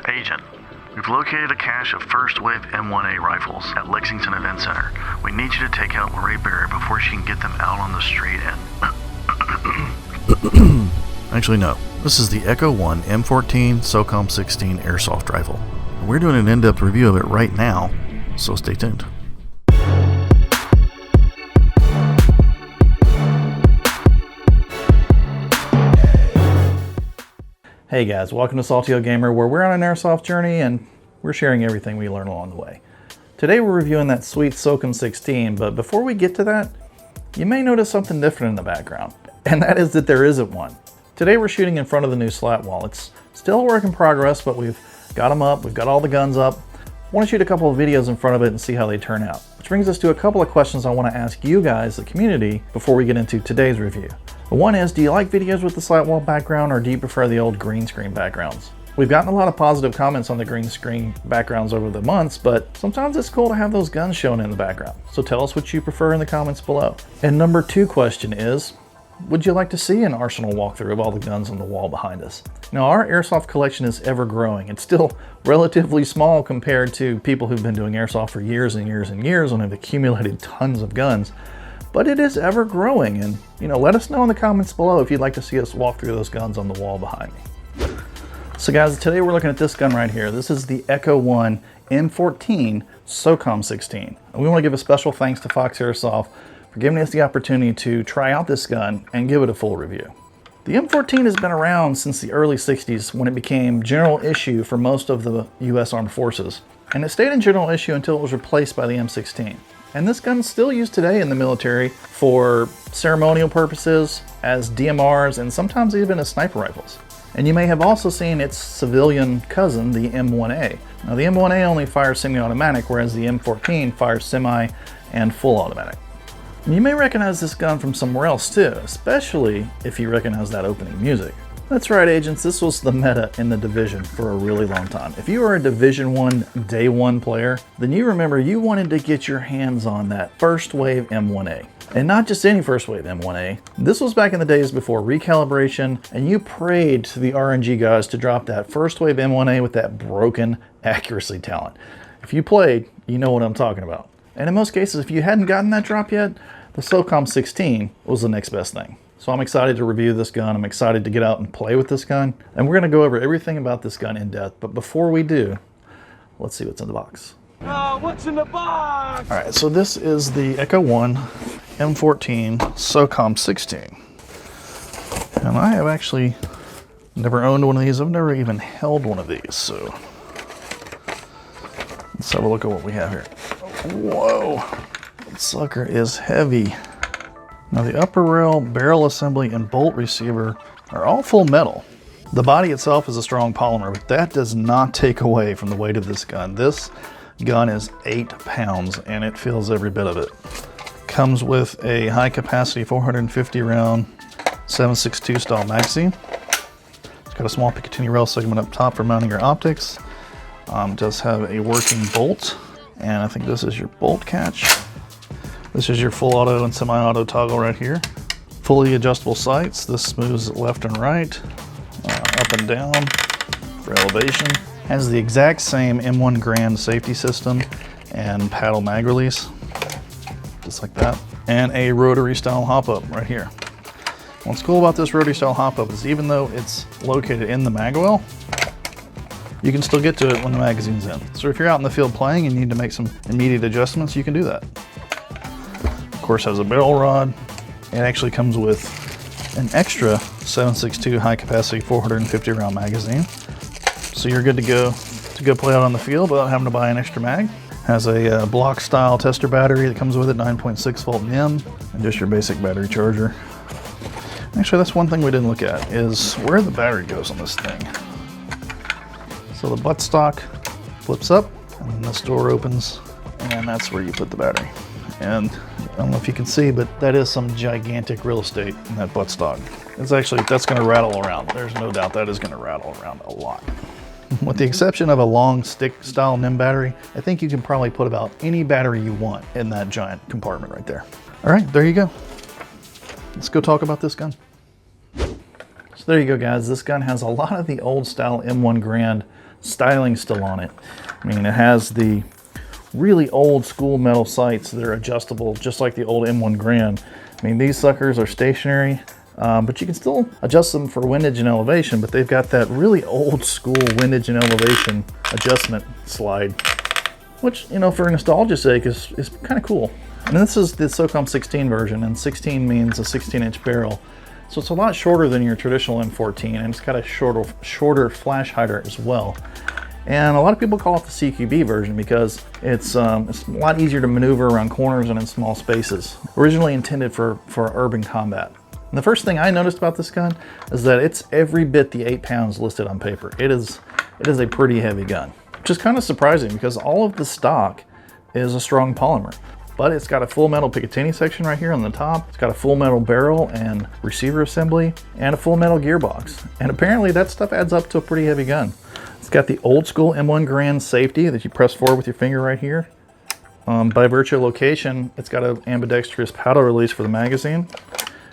Agent, we've located a cache of first wave M1A rifles at Lexington Event Center. We need you to take out Lorraine Barry before she can get them out on the street and... Actually, no. This is the Echo1 M14 SOCOM 16 Airsoft rifle. We're doing an in-depth review of it right now, so stay tuned. Hey guys, welcome to SaltyOldGamer, where we're on an airsoft journey and we're sharing everything we learn along the way. Today we're reviewing that sweet SOCOM 16, but before we get to that, you may notice something different in the background, and that is that there isn't one. Today we're shooting in front of the new slat wall. It's still a work in progress, but we've got them up, we've got all the guns up. I want to shoot a couple of videos in front of it and see how they turn out. Which brings us to a couple of questions I want to ask you guys, the community, before we get into today's review. One is, do you like videos with the slat wall background, or do you prefer the old green screen backgrounds? We've gotten a lot of positive comments on the green screen backgrounds over the months, but sometimes it's cool to have those guns shown in the background. So tell us what you prefer in the comments below. And number two question is, would you like to see an arsenal walkthrough of all the guns on the wall behind us? Now, our airsoft collection is ever growing. It's still relatively small compared to people who've been doing airsoft for years and years and years and have accumulated tons of guns. But it is ever growing, and let us know in the comments below if you'd like to see us walk through those guns on the wall behind me. So guys, today we're looking at this gun right here. This is the Echo1 M14 SOCOM 16. And we want to give a special thanks to Fox Airsoft for giving us the opportunity to try out this gun and give it a full review. The M14 has been around since the early 60s when it became general issue for most of the US Armed Forces. And it stayed in general issue until it was replaced by the M16. And this gun is still used today in the military for ceremonial purposes, as DMRs, and sometimes even as sniper rifles. And you may have also seen its civilian cousin, the M1A. Now the M1A only fires semi-automatic, whereas the M14 fires semi and full automatic. And you may recognize this gun from somewhere else too, especially if you recognize that opening music. That's right, agents, this was the meta in the Division for a really long time. If you were a Division 1 Day 1 player, then you remember you wanted to get your hands on that first wave M1A. And not just any first wave M1A. This was back in the days before recalibration, and you prayed to the RNG guys to drop that first wave M1A with that broken accuracy talent. If you played, you know what I'm talking about. And in most cases, if you hadn't gotten that drop yet, the SOCOM 16 was the next best thing. So I'm excited to review this gun. I'm excited to get out and play with this gun. And we're gonna go over everything about this gun in depth. But before we do, let's see what's in the box. Oh, what's in the box? All right, so this is the Echo1 M14 SOCOM 16. And I have actually never owned one of these. I've never even held one of these, so let's have a look at what we have here. Whoa, that sucker is heavy. Now the upper rail, barrel assembly, and bolt receiver are all full metal. The body itself is a strong polymer, but that does not take away from the weight of this gun. This gun is 8 pounds, and it feels every bit of it. Comes with a high capacity 450 round 7.62 style magazine. It's got a small Picatinny rail segment up top for mounting your optics. It does have a working bolt, and I think this is your bolt catch. This is your full auto and semi-auto toggle right here. Fully adjustable sights. This moves left and right, up and down for elevation. Has the exact same M1 Grand safety system and paddle mag release, just like that. And a rotary style hop-up right here. What's cool about this rotary style hop-up is even though it's located in the mag well, you can still get to it when the magazine's in. So if you're out in the field playing and you need to make some immediate adjustments, you can do that. Of course, has a barrel rod. It actually comes with an extra 7.62 high capacity 450 round magazine. So you're good to go play out on the field without having to buy an extra mag. Has a block style tester battery that comes with it, 9.6 volt NIM, and just your basic battery charger. Actually, that's one thing we didn't look at, is where the battery goes on this thing. So the buttstock flips up, and then this door opens, and that's where you put the battery. And I don't know if you can see, but that is some gigantic real estate in that buttstock. That's gonna rattle around. There's no doubt that is gonna rattle around a lot. With the exception of a long stick style NIM battery, I think you can probably put about any battery you want in that giant compartment right there. All right, there you go. Let's go talk about this gun. So there you go, guys. This gun has a lot of the old style M1 Garand styling still on it. I mean, it has the really old school metal sights that are adjustable, just like the old M1 Garand. I mean, these suckers are stationary, but you can still adjust them for windage and elevation, but they've got that really old school windage and elevation adjustment slide, which, you know, for nostalgia's sake is kind of cool. And this is the SOCOM 16 version, and 16 means a 16-inch barrel. So it's a lot shorter than your traditional M14, and it's got a shorter flash hider as well. And a lot of people call it the CQB version because it's a lot easier to maneuver around corners and in small spaces. Originally intended for urban combat. And the first thing I noticed about this gun is that it's every bit the 8 pounds listed on paper. It is a pretty heavy gun, which is kind of surprising because all of the stock is a strong polymer. But it's got a full metal Picatinny section right here on the top. It's got a full metal barrel and receiver assembly and a full metal gearbox. And apparently that stuff adds up to a pretty heavy gun. It's got the old school M1 Garand safety that you press forward with your finger right here. By virtue of location, it's got an ambidextrous powder release for the magazine.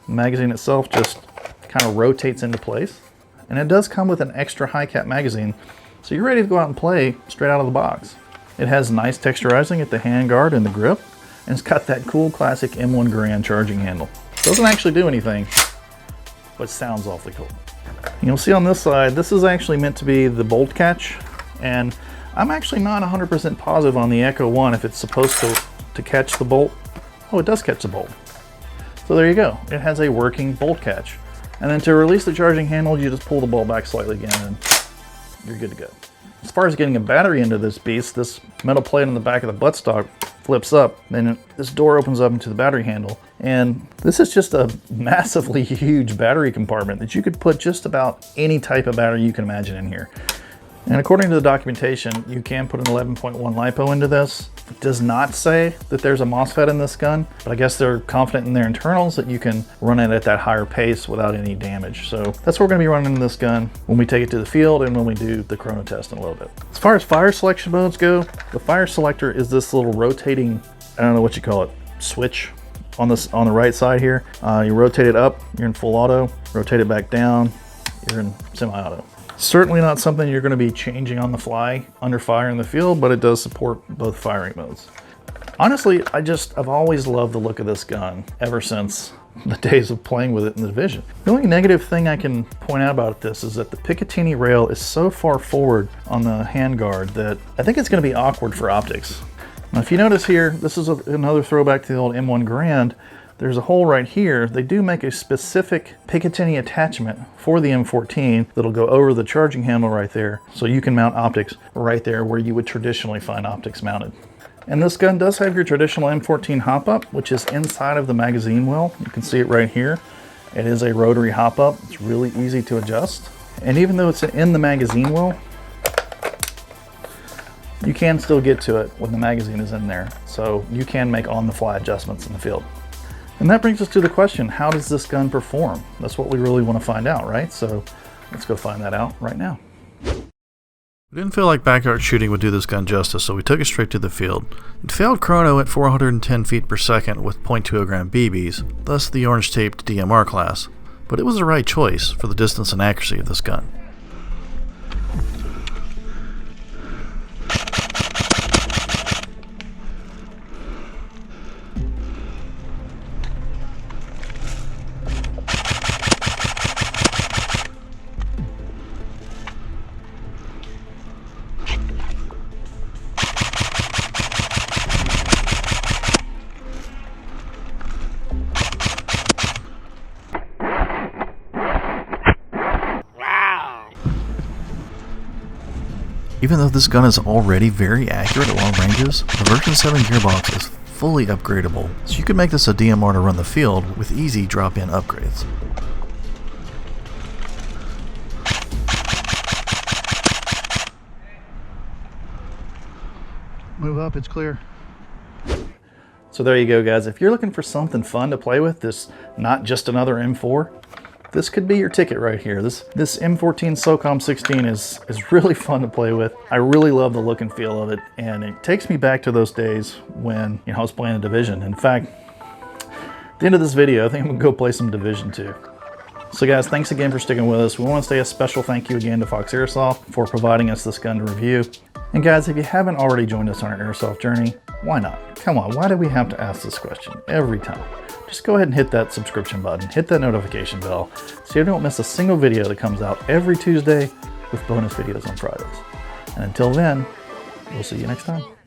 The magazine itself just kind of rotates into place. And it does come with an extra high cap magazine, so you're ready to go out and play straight out of the box. It has nice texturizing at the handguard and the grip. And it's got that cool classic M1 Garand charging handle. Doesn't actually do anything, but sounds awfully cool. You'll see on this side, this is actually meant to be the bolt catch, and I'm actually not 100% positive on the Echo1 if it's supposed to catch the bolt. Oh, it does catch the bolt. So there you go. It has a working bolt catch. And then to release the charging handle, you just pull the bolt back slightly again and you're good to go. As far as getting a battery into this beast, this metal plate on the back of the buttstock flips up, then this door opens up into the battery handle, and this is just a massively huge battery compartment that you could put just about any type of battery you can imagine in here. And according to the documentation, you can put an 11.1 LiPo into this. It does not say that there's a MOSFET in this gun, but I guess they're confident in their internals that you can run it at that higher pace without any damage. So that's what we're gonna be running in this gun when we take it to the field and when we do the chrono test in a little bit. As far as fire selection modes go, the fire selector is this little rotating, I don't know what you call it, switch on the right side here. You rotate it up, you're in full auto. Rotate it back down, you're in semi-auto. Certainly not something you're going to be changing on the fly under fire in the field, but it does support both firing modes. Honestly, I've always loved the look of this gun ever since the days of playing with it in the Division. The only negative thing I can point out about this is that the Picatinny rail is so far forward on the handguard that I think it's going to be awkward for optics. Now, if you notice here, this is another throwback to the old M1 Garand. There's a hole right here. They do make a specific Picatinny attachment for the M14 that'll go over the charging handle right there, so you can mount optics right there where you would traditionally find optics mounted. And this gun does have your traditional M14 hop-up, which is inside of the magazine well. You can see it right here. It is a rotary hop-up. It's really easy to adjust. And even though it's in the magazine well, you can still get to it when the magazine is in there. So you can make on-the-fly adjustments in the field. And that brings us to the question, how does this gun perform? That's what we really want to find out, right? So let's go find that out right now. We didn't feel like backyard shooting would do this gun justice, so we took it straight to the field. It failed chrono at 410 feet per second with .20 gram BBs, thus the orange taped DMR class. But it was the right choice for the distance and accuracy of this gun. Even though this gun is already very accurate at long ranges, the version 7 gearbox is fully upgradable, so you can make this a DMR to run the field with easy drop-in upgrades. Move up, it's clear. So there you go, guys. If you're looking for something fun to play with, this not just another M4, this could be your ticket right here. This M14 SOCOM 16 is really fun to play with. I really love the look and feel of it, and it takes me back to those days when I was playing a Division. In fact, at the end of this video, I think I'm gonna go play some Division 2. So guys, thanks again for sticking with us. We want to say a special thank you again to Fox Airsoft for providing us this gun to review. And guys, if you haven't already joined us on our airsoft journey, why not? Come on, why do we have to ask this question every time? Just go ahead and hit that subscription button, hit that notification bell, so you don't miss a single video that comes out every Tuesday with bonus videos on Fridays. And until then, we'll see you next time.